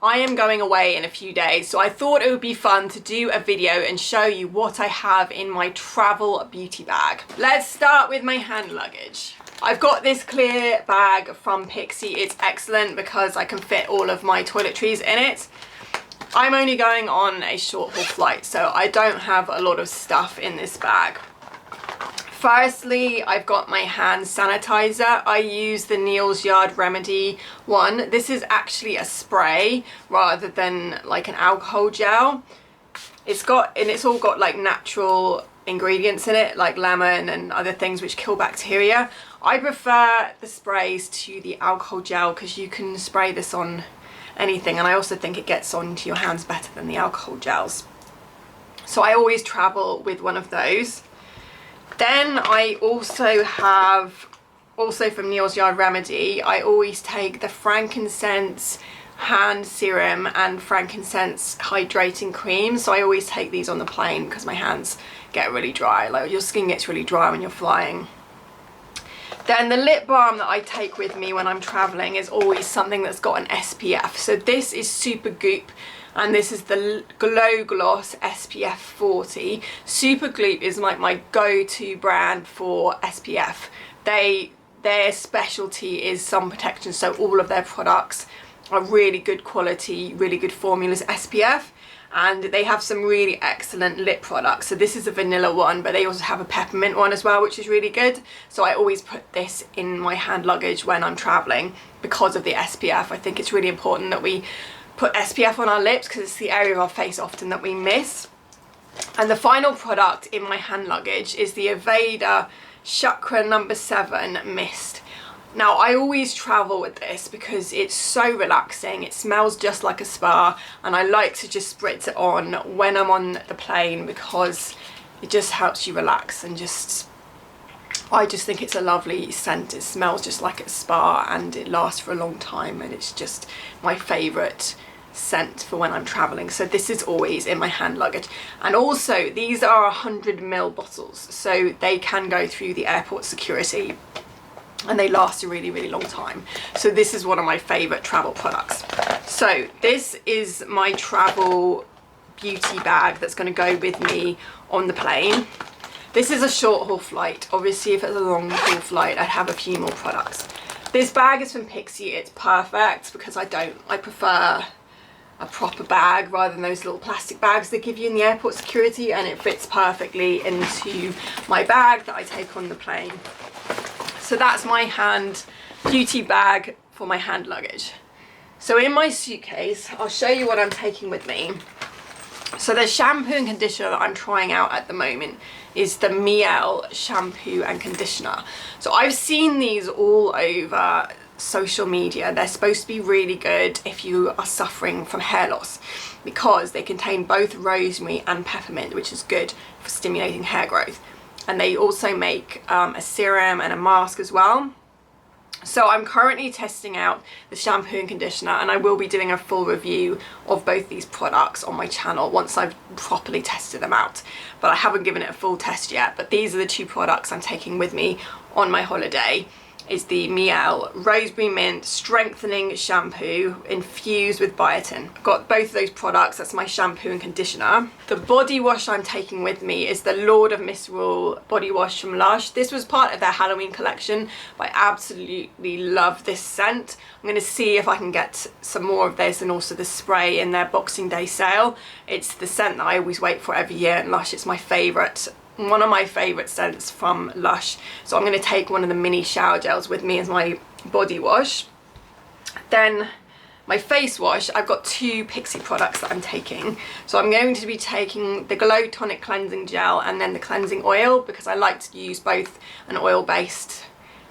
I am going away in a few days, so I thought it would be fun to do a video and show you what I have in my travel beauty bag. Let's start with my hand luggage. I've got this clear bag from PIXI. It's excellent because I can fit all of my toiletries in it. I'm only going on a short haul flight, so I don't have a lot of stuff in this bag. Firstly, I've got my hand sanitizer. I use the Neal's Yard Remedy one. This is actually a spray rather than like an alcohol gel. It's all got like natural ingredients in it, like lemon and other things which kill bacteria. I prefer the sprays to the alcohol gel because you can spray this on anything, and I also think it gets onto your hands better than the alcohol gels. So I always travel with one of those. Then I also have, from Neal's Yard Remedy, I always take the Frankincense hand serum and Frankincense hydrating cream. So I always take these on the plane because my hands get really dry. Like, your skin gets really dry when you're flying. Then the lip balm that I take with me when I'm traveling is always something that's got an SPF. So this is Supergoop, and this is the Glow Gloss SPF 40. Supergoop is like my go-to brand for SPF. Their specialty is sun protection, so all of their products are really good quality, really good formulas SPF, and they have some really excellent lip products. So this is a vanilla one, but they also have a peppermint one as well, which is really good. So I always put this in my hand luggage when I'm traveling because of the SPF. I think it's really important that we put SPF on our lips because it's the area of our face often that we miss. And the final product in my hand luggage is the Aveda Chakra No. 7 Mist. Now, I always travel with this because it's so relaxing. It smells just like a spa, and I like to just spritz it on when I'm on the plane because it just helps you relax, and I just think it's a lovely scent. It smells just like a spa and it lasts for a long time, and it's just my favourite scent for when I'm traveling. So this is always in my hand luggage. And also, these are 100ml bottles, so they can go through the airport security and they last a really, really long time. So this is one of my favourite travel products. So this is my travel beauty bag that's going to go with me on the plane. This is a short haul flight. Obviously, if it's a long haul flight, I'd have a few more products. This bag is from PIXI. It's perfect because I prefer a proper bag rather than those little plastic bags they give you in the airport security, and it fits perfectly into my bag that I take on the plane. So that's my hand beauty bag for my hand luggage. So in my suitcase, I'll show you what I'm taking with me. So the shampoo and conditioner that I'm trying out at the moment is the Mielle shampoo and conditioner. So I've seen these all over social media. They're supposed to be really good if you are suffering from hair loss because they contain both rosemary and peppermint, which is good for stimulating hair growth. And they also make a serum and a mask as well. So I'm currently testing out the shampoo and conditioner, and I will be doing a full review of both these products on my channel once I've properly tested them out. But I haven't given it a full test yet. But these are the two products I'm taking with me on my holiday. Is the Mielle Rosemary Mint Strengthening Shampoo infused with biotin. I've got both of those products. That's my shampoo and conditioner. The body wash I'm taking with me is the Lord of Misrule body wash from LUSH. This was part of their Halloween collection, but I absolutely love this scent. I'm going to see if I can get some more of this and also the spray in their Boxing Day sale. It's the scent that I always wait for every year in LUSH. It's my favourite. One of my favourite scents from LUSH. So I'm going to take one of the mini shower gels with me as my body wash. Then my face wash, I've got two PIXI products that I'm taking. So I'm going to be taking the Glow Tonic Cleansing Gel and then the Cleansing Oil because I like to use both an oil-based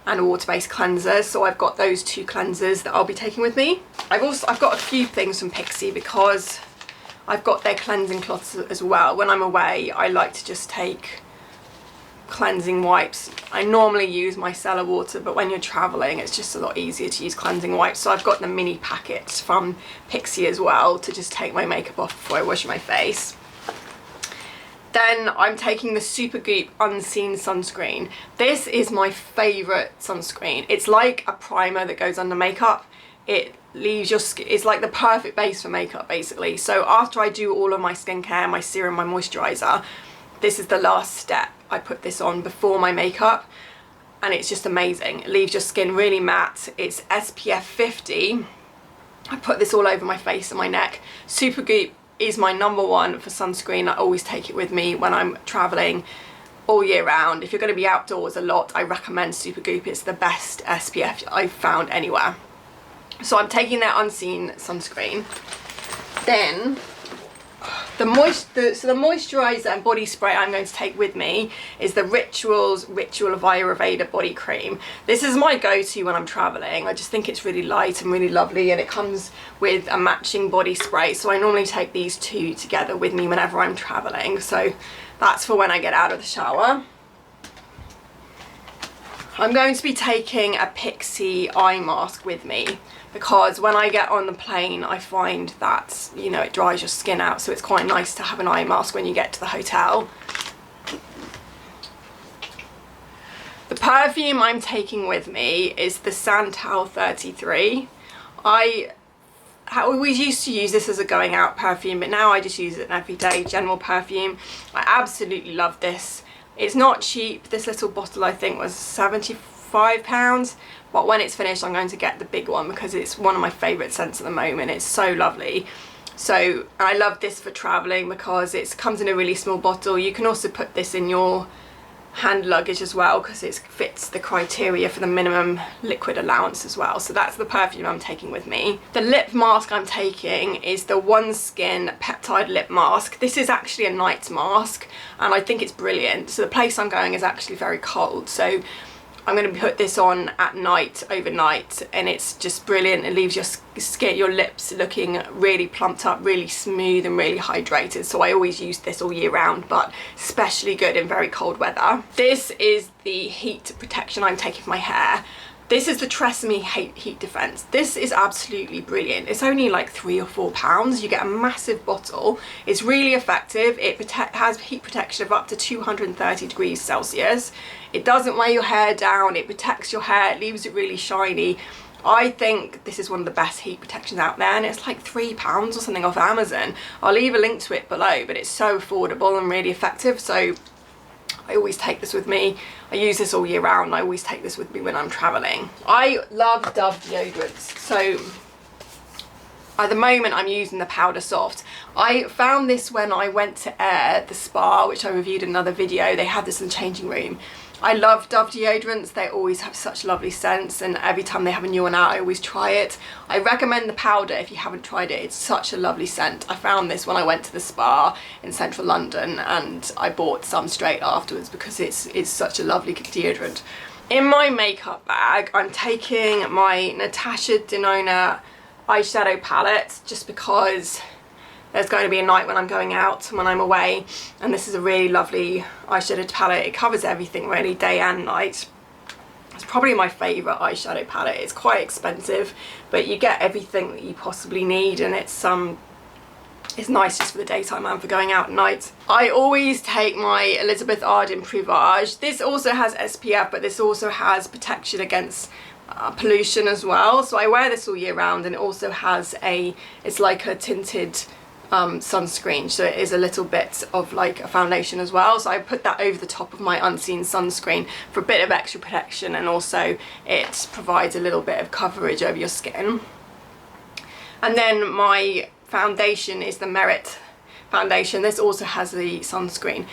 and a water-based cleanser. So I've got those two cleansers that I'll be taking with me. I've got a few things from PIXI because I've got their cleansing cloths as well. When I'm away, I like to just take cleansing wipes. I normally use micellar water, but when you're traveling, it's just a lot easier to use cleansing wipes. So I've got the mini packets from PIXI as well to just take my makeup off before I wash my face. Then I'm taking the Supergoop Unseen Sunscreen. This is my favourite sunscreen. It's like a primer that goes under makeup. it leaves your skin, it's like the perfect base for makeup basically. So after I do all of my skincare, my serum, my moisturiser, this is the last step. I put this on before my makeup and it's just amazing. It leaves your skin really matte. It's SPF 50. I put this all over my face and my neck. Supergoop is my #1 for sunscreen. I always take it with me when I'm travelling all year round. If you're going to be outdoors a lot, I recommend Supergoop. It's the best SPF I've found anywhere. So I'm taking their unseen sunscreen. Then the moisturiser and body spray I'm going to take with me is the Ritual of Ayurveda body cream. This is my go-to when I'm traveling. I just think it's really light and really lovely, and it comes with a matching body spray, so I normally take these two together with me whenever I'm traveling. So that's for when I get out of the shower. I'm going to be taking a PIXI eye mask with me, because when I get on the plane I find that, you know, it dries your skin out, so it's quite nice to have an eye mask when you get to the hotel. The perfume I'm taking with me is the SANTAL 33. I always used to use this as a going out perfume, but now I just use it an everyday general perfume. I absolutely love this. It's not cheap. This little bottle I think was £75, but when it's finished I'm going to get the big one because it's one of my favourite scents at the moment. It's so lovely. So I love this for travelling because it comes in a really small bottle. You can also put this in your hand luggage as well because it fits the criteria for the minimum liquid allowance as well. So that's the perfume I'm taking with me. The lip mask I'm taking is the OneSkin peptide lip mask. This is actually a night mask and I think it's brilliant. So the place I'm going is actually very cold, so I'm going to put this on at night, overnight, and it's just brilliant. It leaves your skin, your lips looking really plumped up, really smooth and really hydrated. So I always use this all year round, but especially good in very cold weather. This is the heat protection I'm taking for my hair. This is the TRESemmé Heat Defense. This is absolutely brilliant. It's only like £3 or £4. You get a massive bottle. It's really effective. It has heat protection of up to 230 degrees Celsius. It doesn't weigh your hair down. It protects your hair. It leaves it really shiny. I think this is one of the best heat protections out there, and it's like £3 or something off Amazon. I'll leave a link to it below, but it's so affordable and really effective. So I always take this with me. I use this all year round. I always take this with me when I'm traveling. I love Dove deodorants. So at the moment I'm using the Powder Soft. I found this when I went to the spa, which I reviewed in another video. They had this in the changing room. I love Dove deodorants. They always have such lovely scents, and every time they have a new one out I always try it. I recommend the powder if you haven't tried it. It's such a lovely scent. I found this when I went to the spa in central London and I bought some straight afterwards because it's such a lovely deodorant. In my makeup bag I'm taking my Natasha Denona eyeshadow palette, just because there's going to be a night when I'm going out, when I'm away, and this is a really lovely eyeshadow palette. It covers everything really, day and night. It's probably my favourite eyeshadow palette. It's quite expensive, but you get everything that you possibly need, and it's nice just for the daytime and for going out at night. I always take my Elizabeth Arden Privage. This also has SPF, but this also has protection against pollution as well. So I wear this all year round, and it also has it's like a tinted sunscreen, so it is a little bit of like a foundation as well. So I put that over the top of my unseen sunscreen for a bit of extra protection, and also it provides a little bit of coverage over your skin. And then my foundation is the Merit foundation. This also has the sunscreen.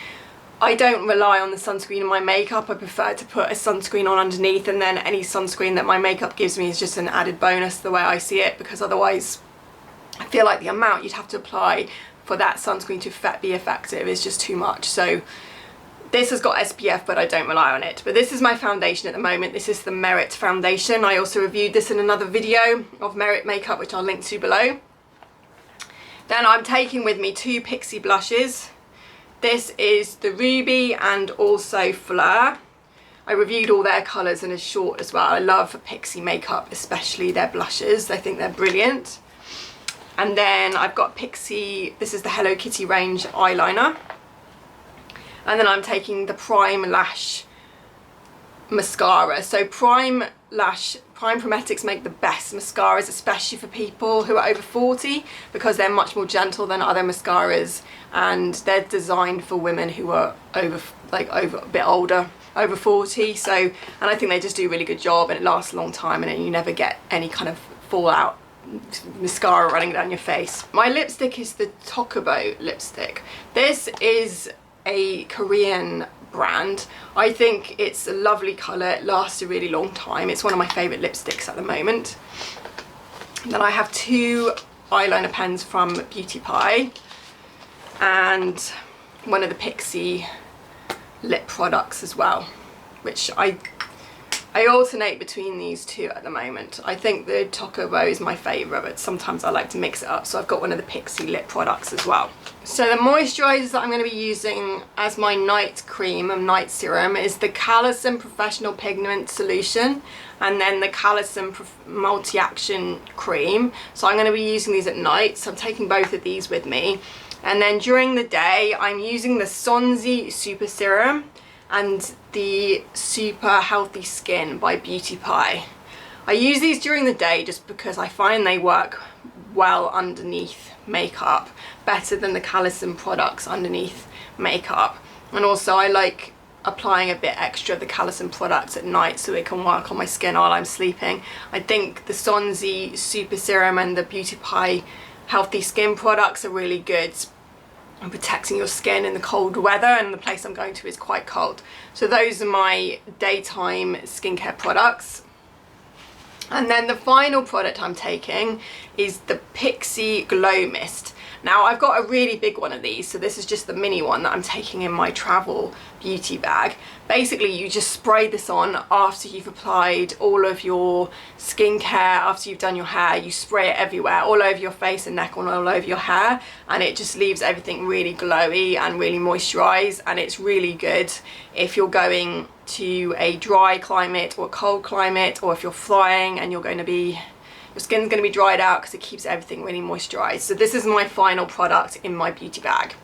I don't rely on the sunscreen in my makeup. I prefer to put a sunscreen on underneath, and then any sunscreen that my makeup gives me is just an added bonus, the way I see it, because otherwise I feel like the amount you'd have to apply for that sunscreen to be effective is just too much. So this has got SPF, but I don't rely on it. But this is my foundation at the moment. This is the Merit foundation. I also reviewed this in another video of Merit makeup, which I'll link to below. Then I'm taking with me two PIXI blushes. This is the Ruby and also Fleur. I reviewed all their colours in a short as well. I love PIXI makeup, especially their blushes. I think they're brilliant. And then I've got PIXI, this is the Hello Kitty range eyeliner. And then I'm taking the Prime Lash mascara. So Prime Lash Prime Prometics make the best mascaras, especially for people who are over 40, because they're much more gentle than other mascaras, and they're designed for women who are over a bit older, over 40. So, and I think they just do a really good job, and it lasts a long time, and you never get any kind of fallout mascara running down your face. My lipstick is the Chocobo lipstick. This is a Korean brand. I think it's a lovely colour, it lasts a really long time. It's one of my favourite lipsticks at the moment. And then I have 2 eyeliner pens from BeautifEYE and one of the PIXI lip products as well, which I alternate between these 2 at the moment. I think the Chocobo is my favourite, but sometimes I like to mix it up, so I've got one of the PIXI lip products as well. So the moisturisers that I'm going to be using as my night cream and night serum is the Callison Professional Pigment Solution, and then the Callison Multi-Action Cream. So I'm going to be using these at night, so I'm taking both of these with me. And then during the day, I'm using the Sonzi Super Serum and the Super Healthy Skin by BeautifEYE. I use these during the day just because I find they work well underneath makeup, better than the Callison products underneath makeup. And also I like applying a bit extra of the Callison products at night so it can work on my skin while I'm sleeping. I think the Sonzi Super Serum and the BeautifEYE Healthy Skin products are really good and protecting your skin in the cold weather, and the place I'm going to is quite cold. So those are my daytime skincare products. And then the final product I'm taking is the PIXI Glow Mist. Now I've got a really big one of these, so this is just the mini one that I'm taking in my travel beauty bag. Basically you just spray this on after you've applied all of your skincare, after you've done your hair, you spray it everywhere, all over your face and neck and all over your hair, and it just leaves everything really glowy and really moisturised, and it's really good if you're going to a dry climate or a cold climate, or if you're flying and your skin's going to be dried out, because it keeps everything really moisturised. So this is my final product in my beauty bag.